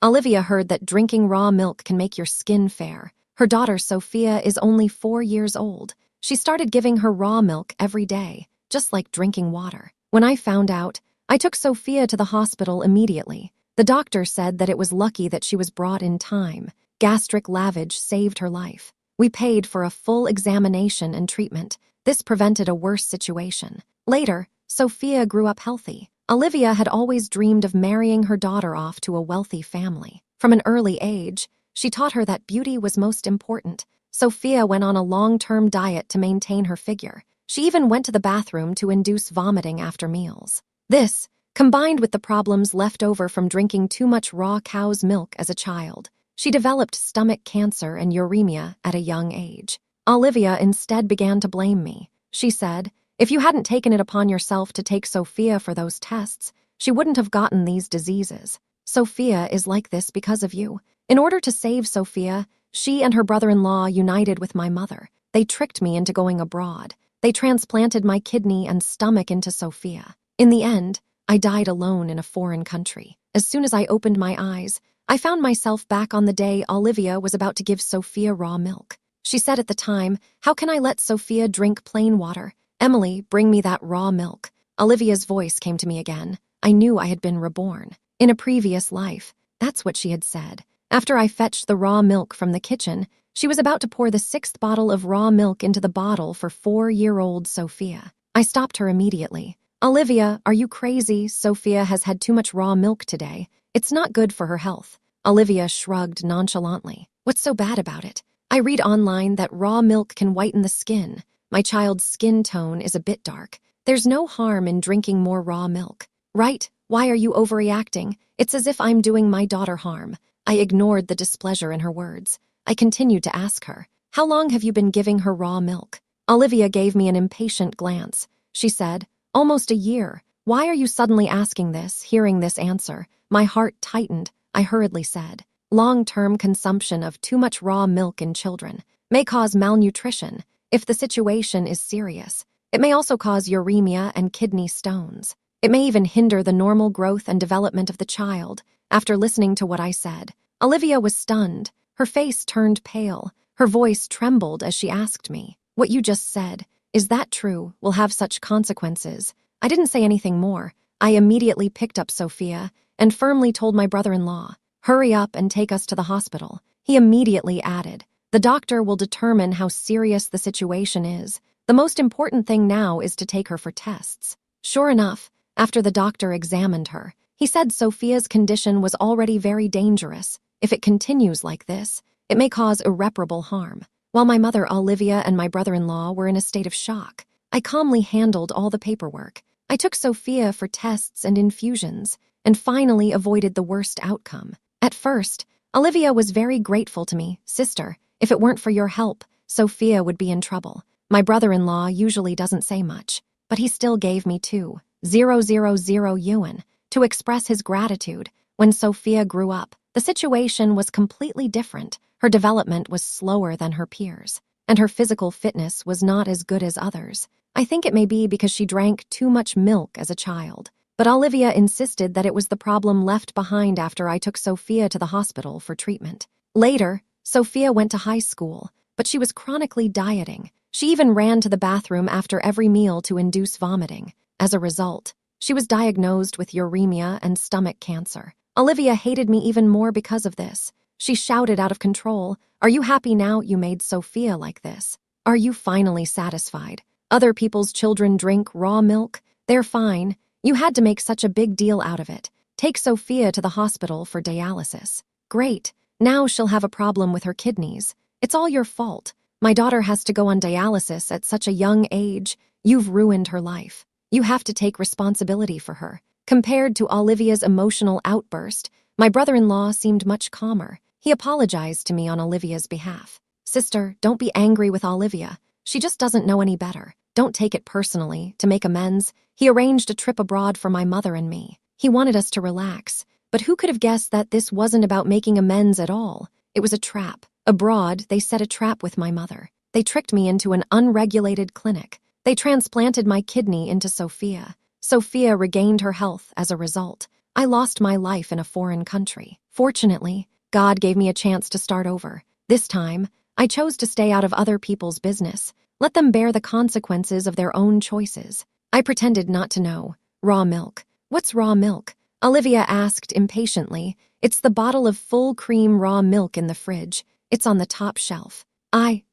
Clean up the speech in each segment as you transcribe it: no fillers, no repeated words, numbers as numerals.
Olivia heard that drinking raw milk can make your skin fair. Her daughter, Sophia, is only 4 years old. She started giving her raw milk every day, just like drinking water. When I found out, I took Sophia to the hospital immediately. The doctor said that it was lucky that she was brought in time. Gastric lavage saved her life. We paid for a full examination and treatment. This prevented a worse situation. Later, Sophia grew up healthy. Olivia had always dreamed of marrying her daughter off to a wealthy family. From an early age, she taught her that beauty was most important. Sophia went on a long-term diet to maintain her figure. She even went to the bathroom to induce vomiting after meals. This, combined with the problems left over from drinking too much raw cow's milk as a child, she developed stomach cancer and uremia at a young age. Olivia instead began to blame me. She said, "If you hadn't taken it upon yourself to take Sophia for those tests, she wouldn't have gotten these diseases. Sophia is like this because of you." In order to save Sophia, she and her brother-in-law united with my mother. They tricked me into going abroad. They transplanted my kidney and stomach into Sophia. In the end, I died alone in a foreign country. As soon as I opened my eyes, I found myself back on the day Olivia was about to give Sophia raw milk. She said at the time, "How can I let Sophia drink plain water? Emily, bring me that raw milk." Olivia's voice came to me again. I knew I had been reborn. In a previous life, that's what she had said. After I fetched the raw milk from the kitchen, she was about to pour the 6th bottle of raw milk into the bottle for 4-year-old Sophia. I stopped her immediately. "Olivia, are you crazy? Sophia has had too much raw milk today. It's not good for her health." Olivia shrugged nonchalantly. "What's so bad about it? I read online that raw milk can whiten the skin. My child's skin tone is a bit dark. There's no harm in drinking more raw milk. Right? Why are you overreacting? It's as if I'm doing my daughter harm." I ignored the displeasure in her words. I continued to ask her, "How long have you been giving her raw milk?" Olivia gave me an impatient glance. She said, "Almost a year. Why are you suddenly asking this?" Hearing this answer, my heart tightened. I hurriedly said, "Long-term consumption of too much raw milk in children may cause malnutrition. If the situation is serious, it may also cause uremia and kidney stones. It may even hinder the normal growth and development of the child." After listening to what I said, Olivia was stunned. Her face turned pale. Her voice trembled as she asked me, "What you just said, is that true? Will have such consequences?" I didn't say anything more. I immediately picked up Sophia and firmly told my brother-in-law, "Hurry up and take us to the hospital." He immediately added, "The doctor will determine how serious the situation is. The most important thing now is to take her for tests." Sure enough, after the doctor examined her, he said Sophia's condition was already very dangerous. If it continues like this, it may cause irreparable harm. While my mother, Olivia, and my brother-in-law were in a state of shock, I calmly handled all the paperwork. I took Sophia for tests and infusions, and finally avoided the worst outcome. At first, Olivia was very grateful to me. "Sister, if it weren't for your help, Sophia would be in trouble." My brother-in-law usually doesn't say much, but he still gave me 2,000 yuan to express his gratitude. When Sophia grew up, the situation was completely different. Her development was slower than her peers, and her physical fitness was not as good as others. I think it may be because she drank too much milk as a child. But Olivia insisted that it was the problem left behind after I took Sophia to the hospital for treatment. Later, Sophia went to high school, but she was chronically dieting. She even ran to the bathroom after every meal to induce vomiting. As a result, she was diagnosed with uremia and stomach cancer. Olivia hated me even more because of this. She shouted out of control, "Are you happy now you made Sophia like this? Are you finally satisfied? Other people's children drink raw milk. They're fine. You had to make such a big deal out of it. Take Sophia to the hospital for dialysis. Great, now she'll have a problem with her kidneys. It's all your fault. My daughter has to go on dialysis at such a young age. You've ruined her life. You have to take responsibility for her." Compared to Olivia's emotional outburst, my brother-in-law seemed much calmer. He apologized to me on Olivia's behalf. "Sister, don't be angry with Olivia. She just doesn't know any better. Don't take it personally." To make amends, he arranged a trip abroad for my mother and me. He wanted us to relax, but who could have guessed that this wasn't about making amends at all? It was a trap. Abroad, they set a trap with my mother. They tricked me into an unregulated clinic. They transplanted my kidney into Sophia. Sophia regained her health as a result. I lost my life in a foreign country. Fortunately, God gave me a chance to start over. This time, I chose to stay out of other people's business. Let them bear the consequences of their own choices. I pretended not to know. Raw milk. What's raw milk? Olivia asked impatiently. It's the bottle of full cream raw milk in the fridge. It's on the top shelf.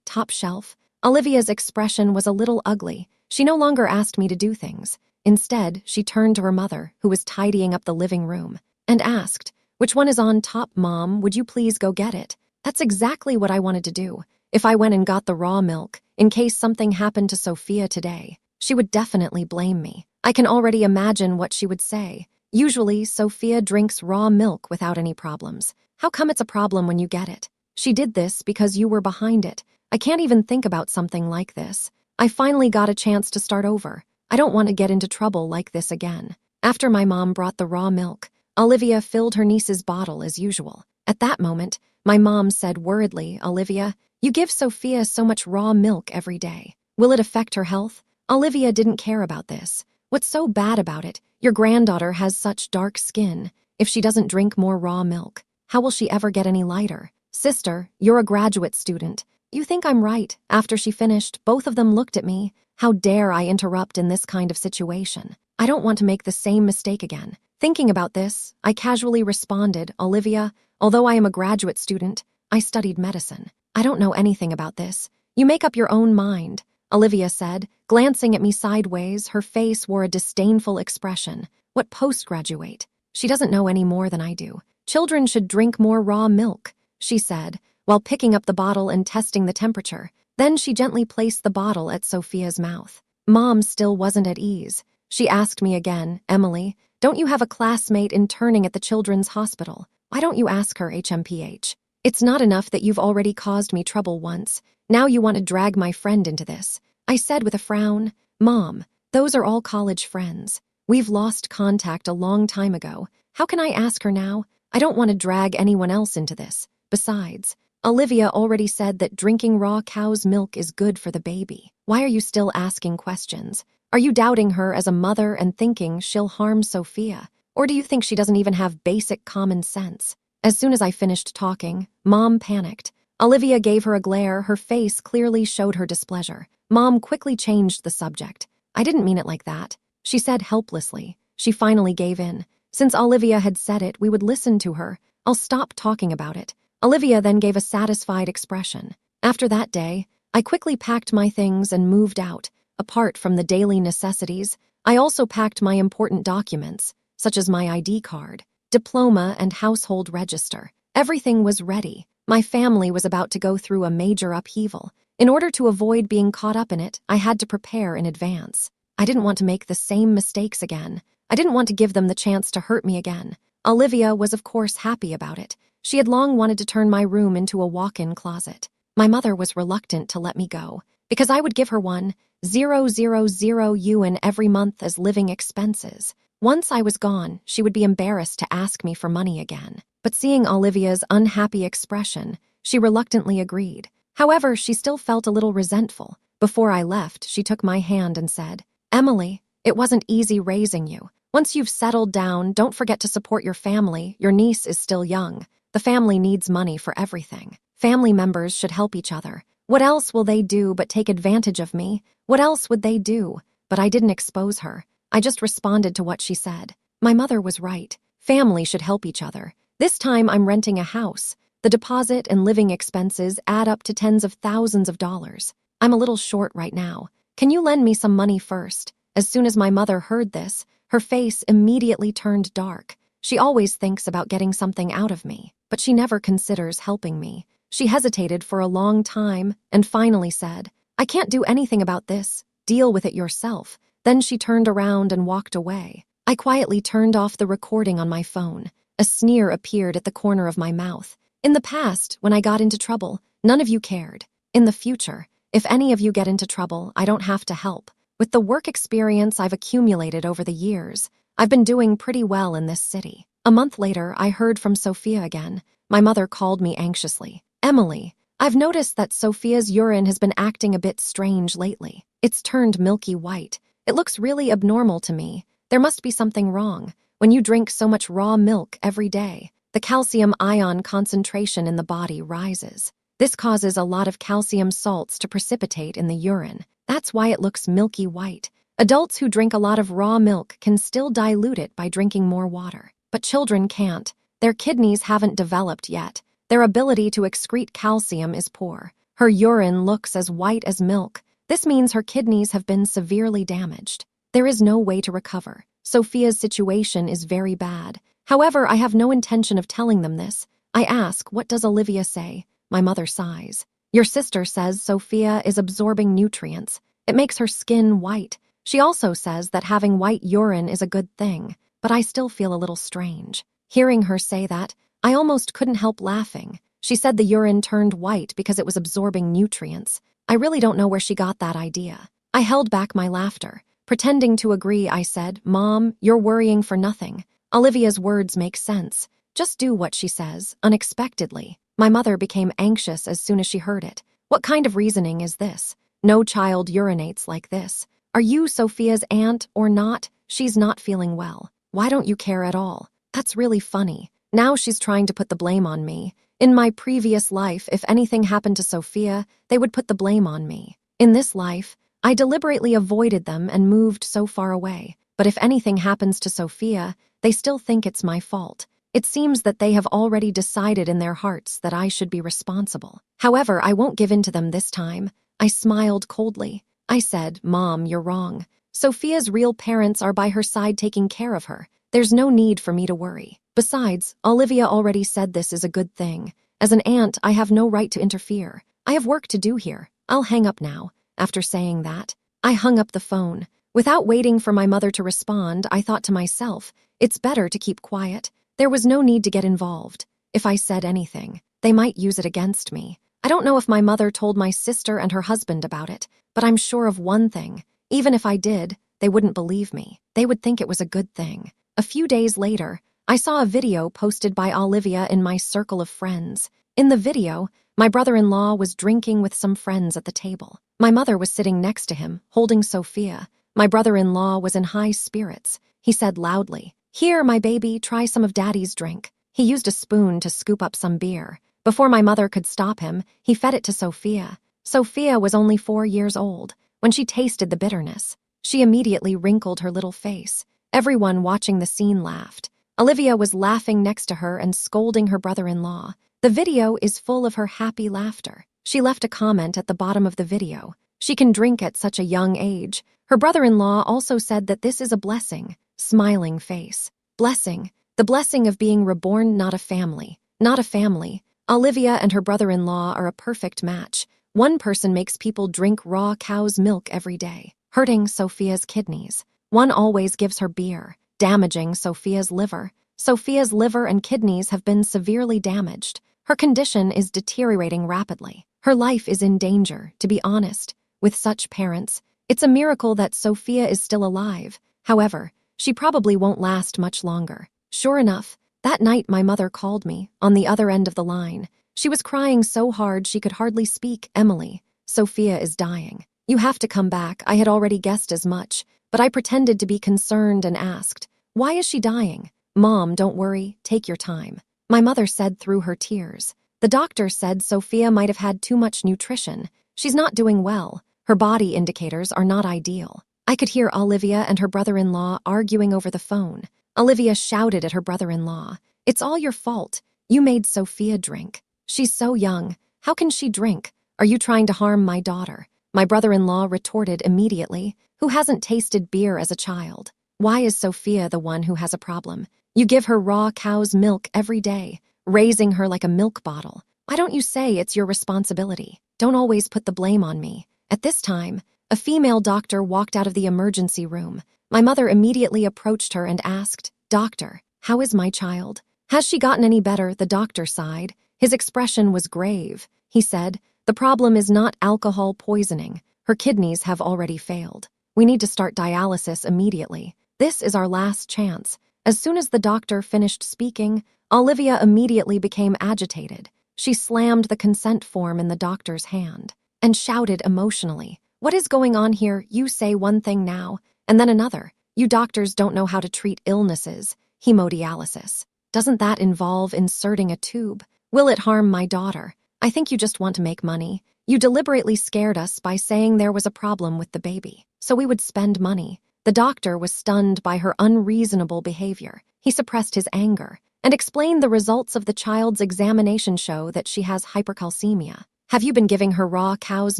Top shelf? Olivia's expression was a little ugly. She no longer asked me to do things. Instead, she turned to her mother, who was tidying up the living room, and asked, "Which one is on top, Mom? Would you please go get it?" That's exactly what I wanted to do. If I went and got the raw milk, in case something happened to Sophia today, she would definitely blame me. I can already imagine what she would say. Usually, Sophia drinks raw milk without any problems. How come it's a problem when you get it? She did this because you were behind it. I can't even think about something like this. I finally got a chance to start over. I don't want to get into trouble like this again. After my mom brought the raw milk, Olivia filled her niece's bottle as usual. At that moment, my mom said worriedly, "Olivia, you give Sophia so much raw milk every day. Will it affect her health?" Olivia didn't care about this. What's so bad about it? Your granddaughter has such dark skin. If she doesn't drink more raw milk, how will she ever get any lighter? Sister, you're a graduate student. You think I'm right. After she finished, both of them looked at me. How dare I interrupt in this kind of situation? I don't want to make the same mistake again. Thinking about this, I casually responded, "Olivia, although I am a graduate student, I studied medicine. I don't know anything about this. You make up your own mind," Olivia said, glancing at me sideways. Her face wore a disdainful expression. What postgraduate? She doesn't know any more than I do. Children should drink more raw milk, she said, while picking up the bottle and testing the temperature. Then she gently placed the bottle at Sophia's mouth. Mom still wasn't at ease. She asked me again, "Emily, don't you have a classmate interning at the children's hospital? Why don't you ask her, HMPH? It's not enough that you've already caused me trouble once. Now you want to drag my friend into this." I said with a frown, "Mom, those are all college friends. We've lost contact a long time ago. How can I ask her now? I don't want to drag anyone else into this. Besides, Olivia already said that drinking raw cow's milk is good for the baby. Why are you still asking questions? Are you doubting her as a mother and thinking she'll harm Sophia? Or do you think she doesn't even have basic common sense?" As soon as I finished talking, Mom panicked. Olivia gave her a glare. Her face clearly showed her displeasure. Mom quickly changed the subject. "I didn't mean it like that," she said helplessly. She finally gave in. Since Olivia had said it, we would listen to her. I'll stop talking about it. Olivia then gave a satisfied expression. After that day, I quickly packed my things and moved out. Apart from the daily necessities, I also packed my important documents, such as my ID card, diploma, and household register. Everything was ready. My family was about to go through a major upheaval. In order to avoid being caught up in it, I had to prepare in advance. I didn't want to make the same mistakes again. I didn't want to give them the chance to hurt me again. Olivia was of course happy about it. She had long wanted to turn my room into a walk-in closet. My mother was reluctant to let me go, because I would give her 1,000 yuan every month as living expenses. Once I was gone, she would be embarrassed to ask me for money again. But seeing Olivia's unhappy expression, she reluctantly agreed. However, she still felt a little resentful. Before I left, she took my hand and said, "Emily, it wasn't easy raising you. Once you've settled down, don't forget to support your family. Your niece is still young. The family needs money for everything. Family members should help each other. What else will they do but take advantage of me? What else would they do?" But I didn't expose her. I just responded to what she said. My mother was right. Family should help each other. This time I'm renting a house. The deposit and living expenses add up to tens of thousands of dollars. I'm a little short right now. Can you lend me some money first? As soon as my mother heard this, her face immediately turned dark. She always thinks about getting something out of me, but she never considers helping me. She hesitated for a long time and finally said, "I can't do anything about this. Deal with it yourself." Then she turned around and walked away. I quietly turned off the recording on my phone. A sneer appeared at the corner of my mouth. In the past, when I got into trouble, none of you cared. In the future, if any of you get into trouble, I don't have to help. With the work experience I've accumulated over the years, I've been doing pretty well in this city. A month later, I heard from Sophia again. My mother called me anxiously. "Emily, I've noticed that Sophia's urine has been acting a bit strange lately. It's turned milky white. It looks really abnormal to me. There must be something wrong. When you drink so much raw milk every day, the calcium ion concentration in the body rises. This causes a lot of calcium salts to precipitate in the urine. That's why it looks milky white. Adults who drink a lot of raw milk can still dilute it by drinking more water. But children can't. Their kidneys haven't developed yet. Their ability to excrete calcium is poor. Her urine looks as white as milk. This means her kidneys have been severely damaged. There is no way to recover. Sophia's situation is very bad. However, I have no intention of telling them this. I ask, what does Olivia say? My mother sighs. Your sister says Sophia is absorbing nutrients. It makes her skin white. She also says that having white urine is a good thing, but I still feel a little strange. Hearing her say that, I almost couldn't help laughing. She said the urine turned white because it was absorbing nutrients. I really don't know where she got that idea. I held back my laughter. Pretending to agree, I said, Mom, you're worrying for nothing. Olivia's words make sense. Just do what she says, unexpectedly. My mother became anxious as soon as she heard it. What kind of reasoning is this? No child urinates like this. Are you Sophia's aunt or not? She's not feeling well. Why don't you care at all? That's really funny. Now she's trying to put the blame on me. In my previous life, if anything happened to Sophia, they would put the blame on me. In this life, I deliberately avoided them and moved so far away. But if anything happens to Sophia, they still think it's my fault. It seems that they have already decided in their hearts that I should be responsible. However, I won't give in to them this time. I smiled coldly. I said, Mom, you're wrong. Sophia's real parents are by her side taking care of her. There's no need for me to worry. Besides, Olivia already said this is a good thing. As an aunt, I have no right to interfere. I have work to do here. I'll hang up now. After saying that, I hung up the phone. Without waiting for my mother to respond, I thought to myself, it's better to keep quiet. There was no need to get involved. If I said anything, they might use it against me. I don't know if my mother told my sister and her husband about it, but I'm sure of one thing. Even if I did, they wouldn't believe me. They would think it was a good thing. A few days later, I saw a video posted by Olivia in my circle of friends. In the video, my brother-in-law was drinking with some friends at the table. My mother was sitting next to him, holding Sophia. My brother-in-law was in high spirits. He said loudly, Here, my baby, try some of Daddy's drink. He used a spoon to scoop up some beer. Before my mother could stop him, he fed it to Sophia. Sophia was only 4 years old. When she tasted the bitterness, she immediately wrinkled her little face. Everyone watching the scene laughed. Olivia was laughing next to her and scolding her brother-in-law. The video is full of her happy laughter. She left a comment at the bottom of the video. She can drink at such a young age. Her brother-in-law also said that this is a blessing. Smiling face. Blessing. The blessing of being reborn, not a family. Not a family. Olivia and her brother-in-law are a perfect match. One person makes people drink raw cow's milk every day, hurting Sophia's kidneys. One always gives her beer, damaging Sophia's liver. Sophia's liver and kidneys have been severely damaged. Her condition is deteriorating rapidly. Her life is in danger, to be honest. With such parents, it's a miracle that Sophia is still alive. However, she probably won't last much longer. Sure enough, that night my mother called me, on the other end of the line. She was crying so hard she could hardly speak. Emily, Sophia is dying. You have to come back. I had already guessed as much, but I pretended to be concerned and asked, Why is she dying? Mom, don't worry. Take your time. My mother said through her tears. The doctor said Sophia might have had too much nutrition. She's not doing well. Her body indicators are not ideal. I could hear Olivia and her brother-in-law arguing over the phone. Olivia shouted at her brother-in-law, It's all your fault. You made Sophia drink. She's so young. How can she drink? Are you trying to harm my daughter? My brother-in-law retorted immediately, Who hasn't tasted beer as a child? Why is Sophia the one who has a problem? You give her raw cow's milk every day, raising her like a milk bottle. Why don't you say it's your responsibility? Don't always put the blame on me. At this time, a female doctor walked out of the emergency room. My mother immediately approached her and asked, Doctor, how is my child? Has she gotten any better? The doctor sighed. His expression was grave. He said, The problem is not alcohol poisoning. Her kidneys have already failed. We need to start dialysis immediately. This is our last chance. As soon as the doctor finished speaking, Olivia immediately became agitated. She slammed the consent form in the doctor's hand and shouted emotionally, What is going on here? You say one thing now, and then another. You doctors don't know how to treat illnesses. Hemodialysis. Doesn't that involve inserting a tube? Will it harm my daughter? I think you just want to make money. You deliberately scared us by saying there was a problem with the baby, so we would spend money. The doctor was stunned by her unreasonable behavior. He suppressed his anger and explained the results of the child's examination show that she has hypercalcemia. Have you been giving her raw cow's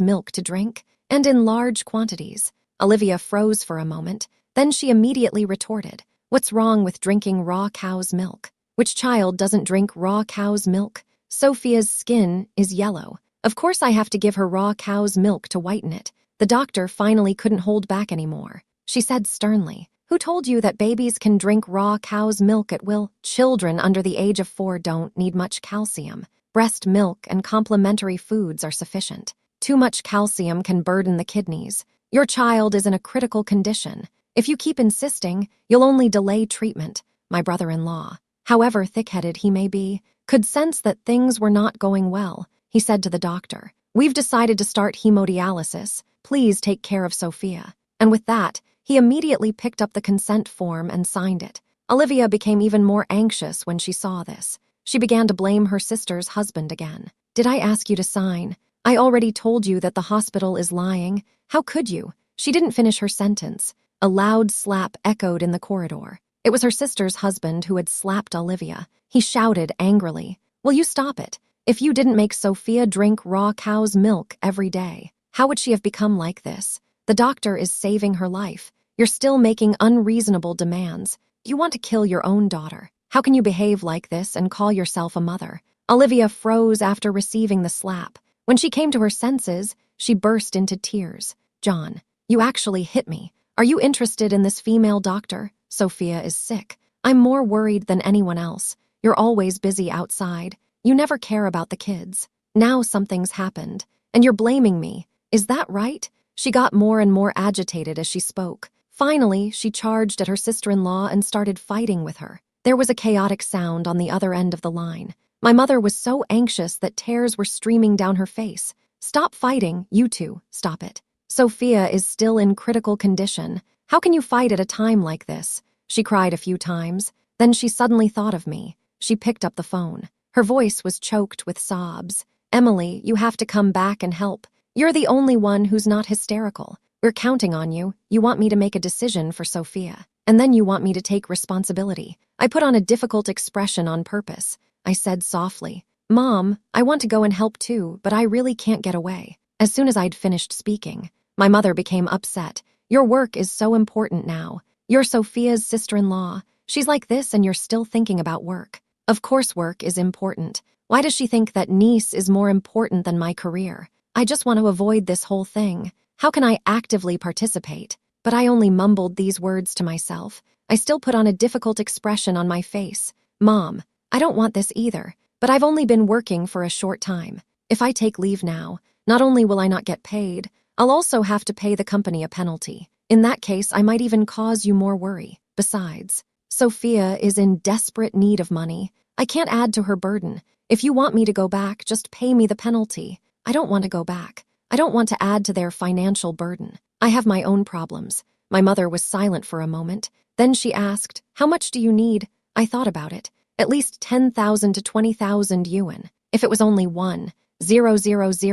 milk to drink? And in large quantities? Olivia froze for a moment. Then she immediately retorted, "What's wrong with drinking raw cow's milk? Which child doesn't drink raw cow's milk? Sophia's skin is yellow. Of course I have to give her raw cow's milk to whiten it." The doctor finally couldn't hold back anymore. She said sternly, "Who told you that babies can drink raw cow's milk at will? Children under the age of 4 don't need much calcium. Breast milk and complementary foods are sufficient. Too much calcium can burden the kidneys. Your child is in a critical condition. If you keep insisting, you'll only delay treatment." My brother-in-law, however thick-headed he may be, could sense that things were not going well. He said to the doctor, "We've decided to start hemodialysis. Please take care of Sophia." And with that, he immediately picked up the consent form and signed it. Olivia became even more anxious when she saw this. She began to blame her sister's husband again. "Did I ask you to sign? I already told you that the hospital is lying. How could you?" She didn't finish her sentence. A loud slap echoed in the corridor. It was her sister's husband who had slapped Olivia. He shouted angrily, "Will you stop it? If you didn't make Sophia drink raw cow's milk every day, how would she have become like this? The doctor is saving her life. You're still making unreasonable demands. You want to kill your own daughter. How can you behave like this and call yourself a mother?" Olivia froze after receiving the slap. When she came to her senses, she burst into tears. "John, you actually hit me. Are you interested in this female doctor? Sophia is sick. I'm more worried than anyone else. You're always busy outside. You never care about the kids. Now something's happened, and you're blaming me. Is that right?" She got more and more agitated as she spoke. Finally, she charged at her sister-in-law and started fighting with her. There was a chaotic sound on the other end of the line. My mother was so anxious that tears were streaming down her face. "Stop fighting, you two, stop it. Sophia is still in critical condition. How can you fight at a time like this?" She cried a few times. Then she suddenly thought of me. She picked up the phone. Her voice was choked with sobs. "Emily, you have to come back and help. You're the only one who's not hysterical. We're counting on you. You want me to make a decision for Sophia, and then you want me to take responsibility." I put on a difficult expression on purpose. I said softly, "Mom, I want to go and help too, but I really can't get away." As soon as I'd finished speaking, my mother became upset. "Your work is so important now. You're Sophia's sister-in-law. She's like this and you're still thinking about work." Of course work is important. Why does she think that niece is more important than my career? I just want to avoid this whole thing. How can I actively participate? But I only mumbled these words to myself. I still put on a difficult expression on my face. "Mom, I don't want this either, but I've only been working for a short time. If I take leave now, not only will I not get paid, I'll also have to pay the company a penalty. In that case, I might even cause you more worry. Besides, Sophia is in desperate need of money. I can't add to her burden. If you want me to go back, just pay me the penalty." I don't want to go back. I don't want to add to their financial burden. I have my own problems. My mother was silent for a moment. Then she asked, "How much do you need?" I thought about it. At least 10,000 to 20,000 yuan. If it was only 1,000 to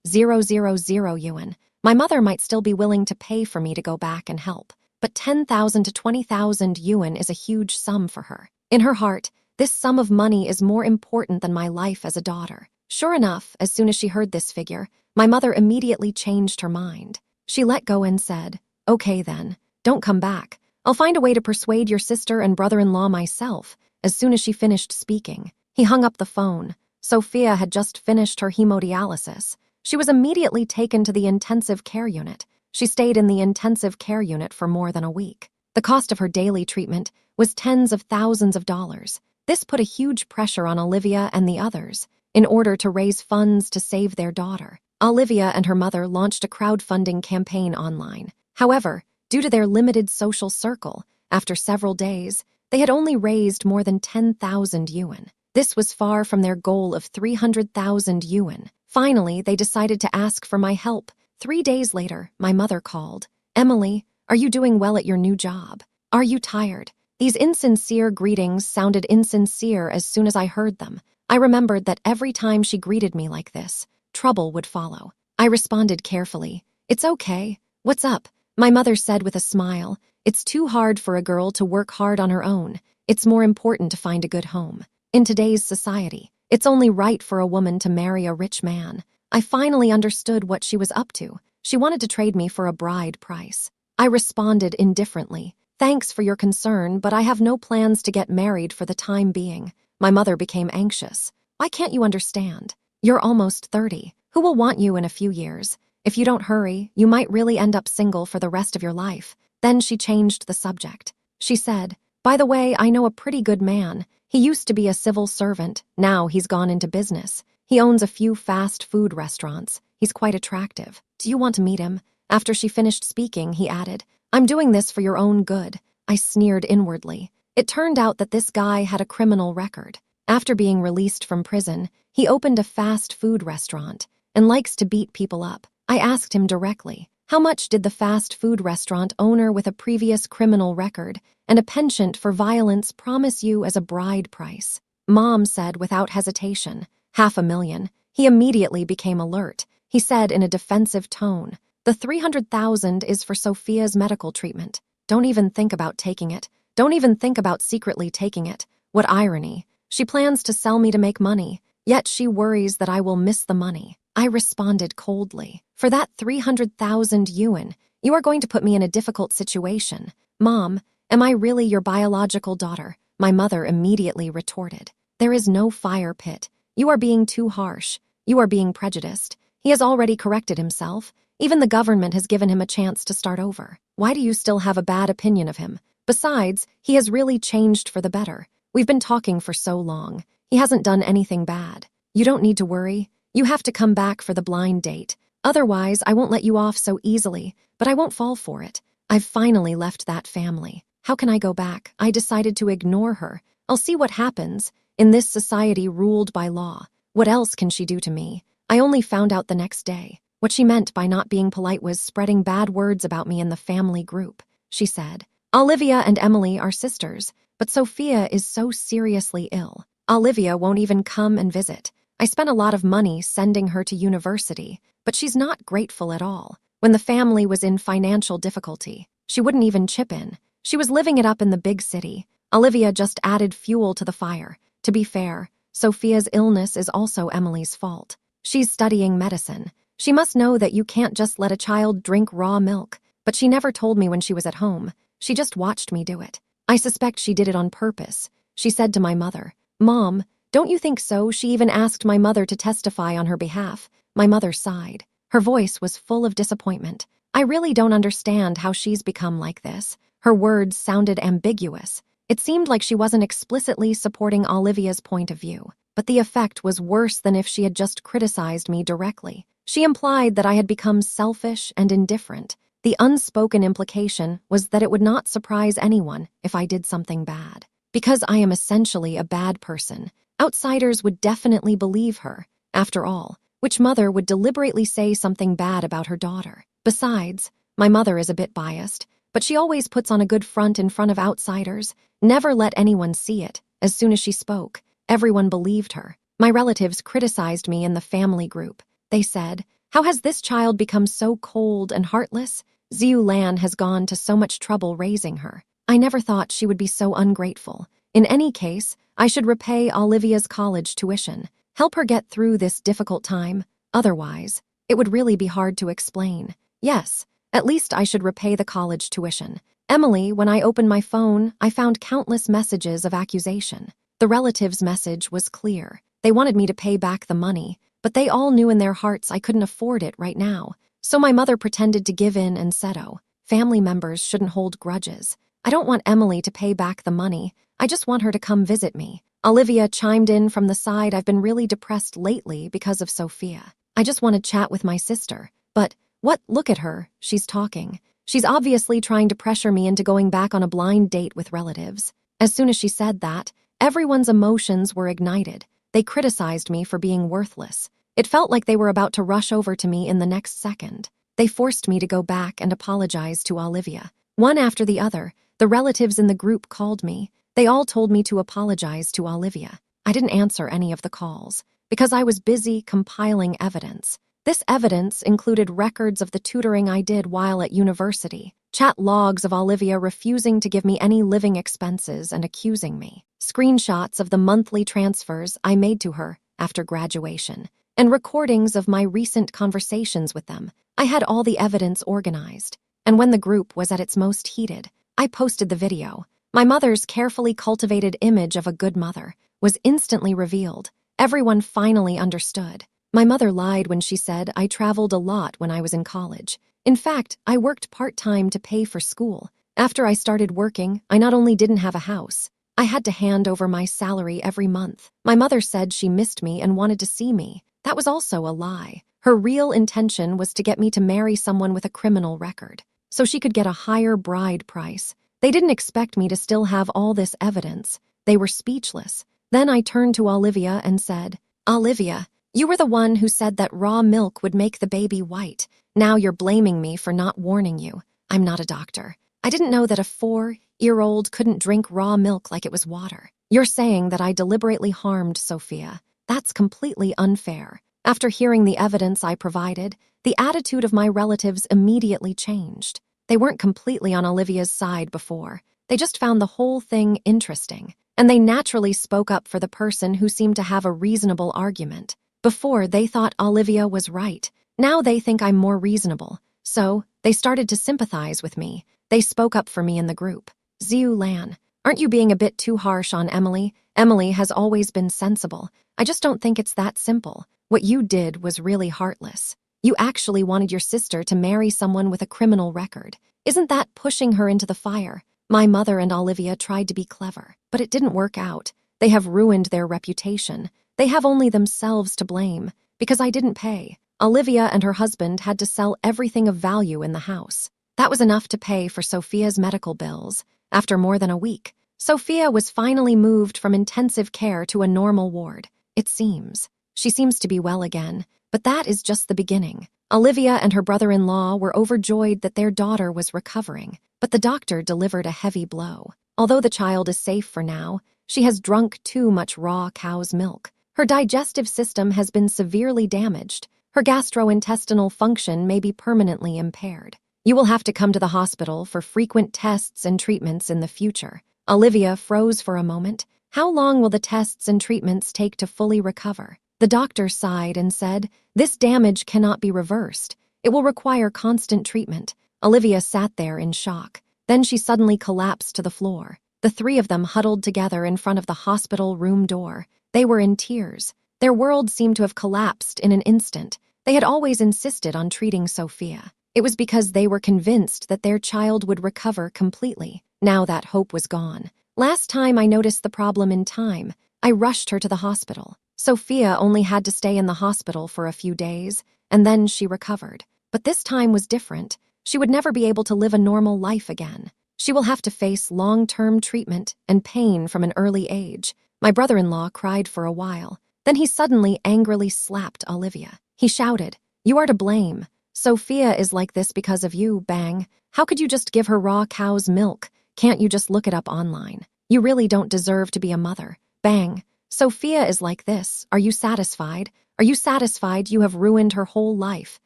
2,000 yuan, my mother might still be willing to pay for me to go back and help. But 10,000 to 20,000 yuan is a huge sum for her. In her heart, this sum of money is more important than my life as a daughter. Sure enough, as soon as she heard this figure, my mother immediately changed her mind. She let go and said, "Okay then, don't come back. I'll find a way to persuade your sister and brother-in-law myself." As soon as she finished speaking, he hung up the phone. Sophia had just finished her hemodialysis. She was immediately taken to the intensive care unit. She stayed in the intensive care unit for more than a week. The cost of her daily treatment was tens of thousands of dollars. This put a huge pressure on Olivia and the others. In order to raise funds to save their daughter, Olivia and her mother launched a crowdfunding campaign online. However, due to their limited social circle, after several days, they had only raised more than 10,000 yuan. This was far from their goal of 300,000 yuan. Finally, they decided to ask for my help. 3 days later, my mother called. "Emily, are you doing well at your new job? Are you tired? These insincere greetings sounded insincere as soon as I heard them. I remembered that every time she greeted me like this, trouble would follow. I responded carefully. "It's okay. What's up?" My mother said with a smile. "It's too hard for a girl to work hard on her own. It's more important to find a good home. In today's society, it's only right for a woman to marry a rich man." I finally understood what she was up to. She wanted to trade me for a bride price. I responded indifferently. "Thanks for your concern, but I have no plans to get married for the time being." My mother became anxious. "Why can't you understand? You're almost 30. Who will want you in a few years? If you don't hurry, you might really end up single for the rest of your life." Then she changed the subject. She said, "By the way, I know a pretty good man. He used to be a civil servant. Now he's gone into business. He owns a few fast food restaurants. He's quite attractive. Do you want to meet him?" After she finished speaking, he added, "I'm doing this for your own good." I sneered inwardly. It turned out that this guy had a criminal record. After being released from prison, he opened a fast food restaurant and likes to beat people up. I asked him directly, "How much did the fast food restaurant owner with a previous criminal record and a penchant for violence promise you as a bride price?" Mom said without hesitation, "500,000. He immediately became alert. He said in a defensive tone, "The 300,000 is for Sophia's medical treatment. Don't even think about taking it. Don't even think about secretly taking it." What irony. She plans to sell me to make money, yet she worries that I will miss the money. I responded coldly, "For that 300,000 yuan, you are going to put me in a difficult situation." "Mom, am I really your biological daughter?" My mother immediately retorted. "There is no fire pit. You are being too harsh. You are being prejudiced. He has already corrected himself. Even the government has given him a chance to start over. Why do you still have a bad opinion of him? Besides, he has really changed for the better. We've been talking for so long. He hasn't done anything bad. You don't need to worry. You have to come back for the blind date. Otherwise, I won't let you off so easily, but I won't fall for it. I've finally left that family. How can I go back? I decided to ignore her. I'll see what happens. In this society ruled by law, what else can she do to me? I only found out the next day. What she meant by not being polite was spreading bad words about me in the family group. She said, "Olivia and Emily are sisters, but Sophia is so seriously ill. Olivia won't even come and visit. I spent a lot of money sending her to university, but she's not grateful at all. When the family was in financial difficulty, she wouldn't even chip in. She was living it up in the big city. Olivia just added fuel to the fire. To be fair, Sophia's illness is also Emily's fault. She's studying medicine. She must know that you can't just let a child drink raw milk, but she never told me when she was at home. She just watched me do it. I suspect she did it on purpose." She said to my mother, "Mom, don't you think so?" She even asked my mother to testify on her behalf. My mother sighed. Her voice was full of disappointment. "I really don't understand how she's become like this." Her words sounded ambiguous. It seemed like she wasn't explicitly supporting Olivia's point of view, but the effect was worse than if she had just criticized me directly. She implied that I had become selfish and indifferent. The unspoken implication was that it would not surprise anyone if I did something bad. Because I am essentially a bad person, outsiders would definitely believe her. After all, which mother would deliberately say something bad about her daughter? Besides, my mother is a bit biased, but she always puts on a good front in front of outsiders, never let anyone see it. As soon as she spoke, everyone believed her. My relatives criticized me in the family group. They said, "How has this child become so cold and heartless? Xiu Lan has gone to so much trouble raising her. I never thought she would be so ungrateful. In any case, I should repay Olivia's college tuition, help her get through this difficult time. Otherwise, it would really be hard to explain. Yes, at least I should repay the college tuition." Emily, when I opened my phone, I found countless messages of accusation. The relatives' message was clear. They wanted me to pay back the money, but they all knew in their hearts I couldn't afford it right now. So my mother pretended to give in and said, "Oh, family members shouldn't hold grudges. I don't want Emily to pay back the money. I just want her to come visit me." Olivia chimed in from the side, "I've been really depressed lately because of Sophia. I just want to chat with my sister." But, what? Look at her. She's talking. She's obviously trying to pressure me into going back on a blind date with relatives. As soon as she said that, everyone's emotions were ignited. They criticized me for being worthless. It felt like they were about to rush over to me in the next second. They forced me to go back and apologize to Olivia. One after the other, The relatives in the group called me. They all told me to apologize to Olivia. I didn't answer any of the calls because I was busy compiling evidence. This evidence included records of the tutoring I did while at university, chat logs of Olivia refusing to give me any living expenses and accusing me, screenshots of the monthly transfers I made to her after graduation, and recordings of my recent conversations with them. I had all the evidence organized, and when the group was at its most heated, I posted the video. My mother's carefully cultivated image of a good mother was instantly revealed. Everyone finally understood. My mother lied when she said I traveled a lot when I was in college. In fact, I worked part-time to pay for school. After I started working, I not only didn't have a house, I had to hand over my salary every month. My mother said she missed me and wanted to see me. That was also a lie. Her real intention was to get me to marry someone with a criminal record, so she could get a higher bride price. They didn't expect me to still have all this evidence. They were speechless. Then I turned to Olivia and said, "Olivia, you were the one who said that raw milk would make the baby white. Now you're blaming me for not warning you. I'm not a doctor. I didn't know that a 4-year-old couldn't drink raw milk like it was water. You're saying that I deliberately harmed Sophia. That's completely unfair." After hearing the evidence I provided, the attitude of my relatives immediately changed. They weren't completely on Olivia's side before. They just found the whole thing interesting, and they naturally spoke up for the person who seemed to have a reasonable argument. Before, they thought Olivia was right. Now they think I'm more reasonable. So, they started to sympathize with me. They spoke up for me in the group. "Ziu Lan, aren't you being a bit too harsh on Emily? Emily has always been sensible. I just don't think it's that simple. What you did was really heartless. You actually wanted your sister to marry someone with a criminal record. Isn't that pushing her into the fire?" My mother and Olivia tried to be clever, but it didn't work out. They have ruined their reputation. They have only themselves to blame, because I didn't pay. Olivia and her husband had to sell everything of value in the house. That was enough to pay for Sophia's medical bills. After more than a week, Sophia was finally moved from intensive care to a normal ward. It seems. She seems to be well again, but that is just the beginning. Olivia and her brother-in-law were overjoyed that their daughter was recovering, but the doctor delivered a heavy blow. Although the child is safe for now, she has drunk too much raw cow's milk. Her digestive system has been severely damaged. Her gastrointestinal function may be permanently impaired. You will have to come to the hospital for frequent tests and treatments in the future. Olivia froze for a moment. How long will the tests and treatments take to fully recover? The doctor sighed and said, "This damage cannot be reversed. It will require constant treatment." Olivia sat there in shock. Then she suddenly collapsed to the floor. The three of them huddled together in front of the hospital room door. They were in tears. Their world seemed to have collapsed in an instant. They had always insisted on treating Sophia. It was because they were convinced that their child would recover completely. Now that hope was gone. Last time I noticed the problem in time, I rushed her to the hospital. Sophia only had to stay in the hospital for a few days, and then she recovered. But this time was different. She would never be able to live a normal life again. She will have to face long-term treatment and pain from an early age. My brother-in-law cried for a while. Then he suddenly angrily slapped Olivia. He shouted, "You are to blame. Sophia is like this because of you, bang. How could you just give her raw cow's milk? Can't you just look it up online? You really don't deserve to be a mother, bang. Sophia is like this. Are you satisfied? Are you satisfied you have ruined her whole life?"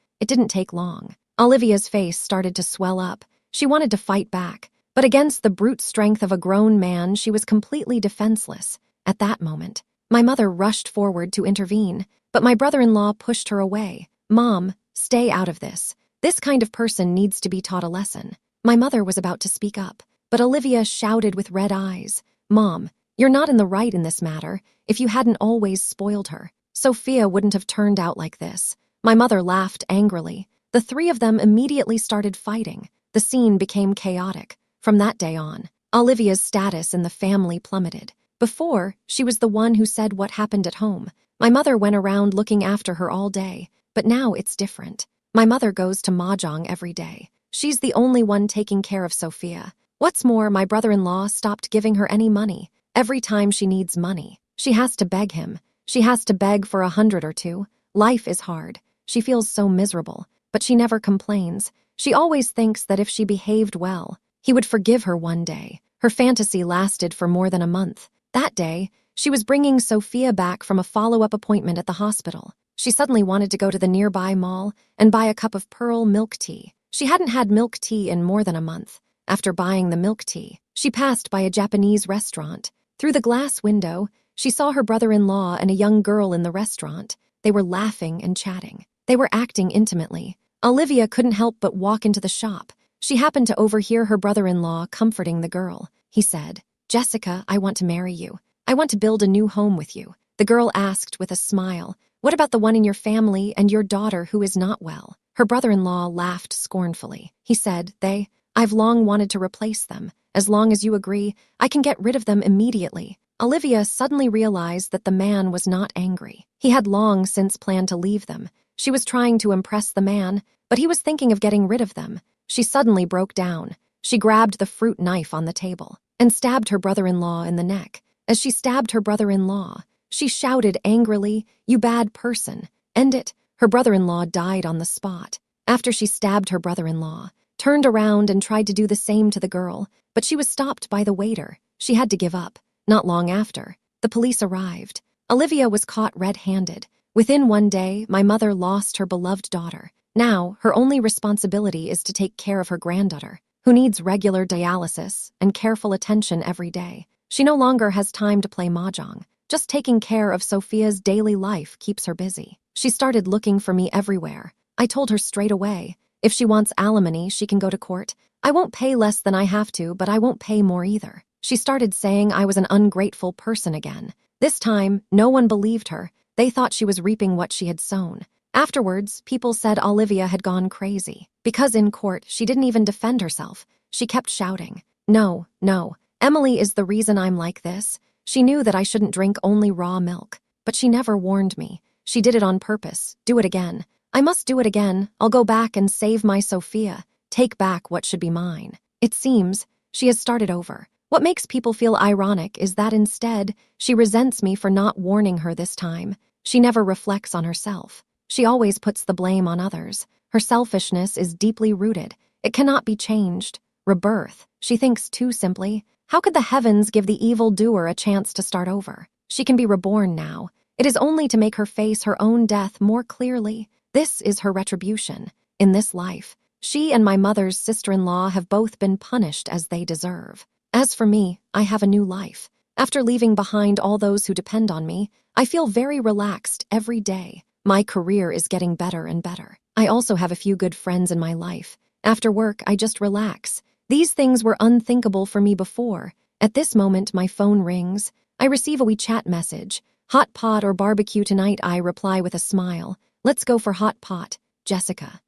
It didn't take long. Olivia's face started to swell up. She wanted to fight back, but against the brute strength of a grown man, she was completely defenseless. At that moment, my mother rushed forward to intervene, but my brother-in-law pushed her away. "Mom, stay out of this. This kind of person needs to be taught a lesson." My mother was about to speak up, but Olivia shouted with red eyes, "Mom, you're not in the right in this matter. If you hadn't always spoiled her, Sophia wouldn't have turned out like this." My mother laughed angrily. The three of them immediately started fighting. The scene became chaotic. From that day on, Olivia's status in the family plummeted. Before, she was the one who said what happened at home. My mother went around looking after her all day, but now it's different. My mother goes to Mahjong every day. She's the only one taking care of Sophia. What's more, my brother-in-law stopped giving her any money. Every time she needs money, she has to beg him. She has to beg for 100 or two. Life is hard. She feels so miserable, but she never complains. She always thinks that if she behaved well, He would forgive her one day. Her fantasy lasted for more than a month. That day, she was bringing Sophia back from a follow-up appointment at the hospital. She suddenly wanted to go to the nearby mall and buy a cup of pearl milk tea. She hadn't had milk tea in more than a month. After buying the milk tea, she passed by a Japanese restaurant. Through the glass window, she saw her brother-in-law and a young girl in the restaurant. They were laughing and chatting. They were acting intimately. Olivia couldn't help but walk into the shop. She happened to overhear her brother-in-law comforting the girl. He said, "Jessica, I want to marry you. I want to build a new home with you." The girl asked with a smile, "What about the one in your family and your daughter who is not well?" Her brother-in-law laughed scornfully. He said, I've long wanted to replace them. As long as you agree, I can get rid of them immediately." Olivia suddenly realized that the man was not angry. He had long since planned to leave them. She was trying to impress the man, but he was thinking of getting rid of them. She suddenly broke down. She grabbed the fruit knife on the table and stabbed her brother-in-law in the neck. As she stabbed her brother-in-law, she shouted angrily, "You bad person. End it." Her brother-in-law died on the spot. After she stabbed her brother-in-law, turned around and tried to do the same to the girl, but she was stopped by the waiter. She had to give up. Not long after, the police arrived. Olivia was caught red-handed. Within one day, my mother lost her beloved daughter. Now, her only responsibility is to take care of her granddaughter, who needs regular dialysis and careful attention every day. She no longer has time to play mahjong. Just taking care of Sophia's daily life keeps her busy. She started looking for me everywhere. I told her straight away, if she wants alimony, she can go to court. I won't pay less than I have to, but I won't pay more either. She started saying I was an ungrateful person again. This time, no one believed her. They thought she was reaping what she had sown. Afterwards, people said Olivia had gone crazy. Because in court, she didn't even defend herself. She kept shouting, "No, no, Emily is the reason I'm like this." She knew that I shouldn't drink only raw milk, but she never warned me. She did it on purpose. Do it again. I must do it again. I'll go back and save my Sophia. Take back what should be mine. It seems she has started over. What makes people feel ironic is that instead, she resents me for not warning her this time. She never reflects on herself. She always puts the blame on others. Her selfishness is deeply rooted. It cannot be changed. Rebirth. She thinks too simply. How could the heavens give the evildoer a chance to start over? She can be reborn now. It is only to make her face her own death more clearly. This is her retribution. In this life, she and my mother's sister-in-law have both been punished as they deserve. As for me, I have a new life. After leaving behind all those who depend on me, I feel very relaxed every day. My career is getting better and better. I also have a few good friends in my life. After work, I just relax. These things were unthinkable for me before. At this moment, my phone rings. I receive a WeChat message. "Hot pot or barbecue tonight?" I reply with a smile. "Let's go for hot pot, Jessica."